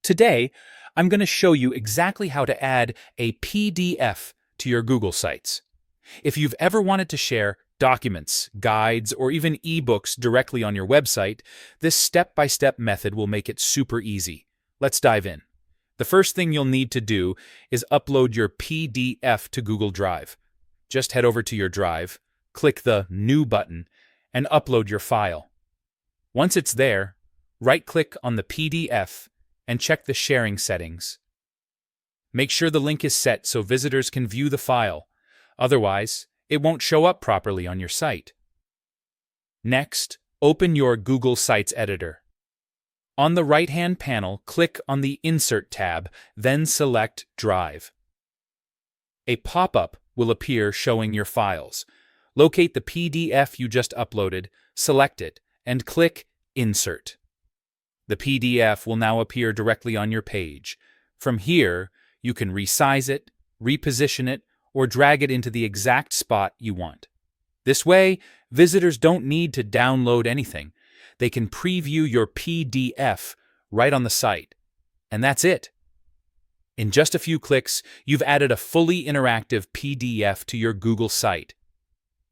Today, I'm going to show you exactly how to add a PDF to your Google Sites. If you've ever wanted to share documents, guides, or even ebooks directly on your website, this step-by-step method will make it super easy. Let's dive in. The first thing you'll need to do is upload your PDF to Google Drive. Just head over to your Drive, click the New button, and upload your file. Once it's there, right-click on the PDF and check the sharing settings. Make sure the link is set so visitors can view the file. Otherwise, it won't show up properly on your site. Next, open your Google Sites editor. On the right-hand panel, click on the Insert tab, then select Drive. A pop-up will appear showing your files. Locate the PDF you just uploaded, select it, and click Insert. The PDF will now appear directly on your page. From here, you can resize it, reposition it, or drag it into the exact spot you want. This way, visitors don't need to download anything. They can preview your PDF right on the site. And that's it. In just a few clicks, you've added a fully interactive PDF to your Google site.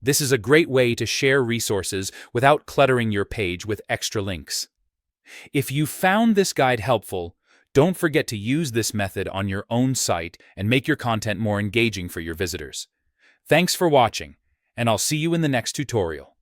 This is a great way to share resources without cluttering your page with extra links. If you found this guide helpful, don't forget to use this method on your own site and make your content more engaging for your visitors. Thanks for watching, and I'll see you in the next tutorial.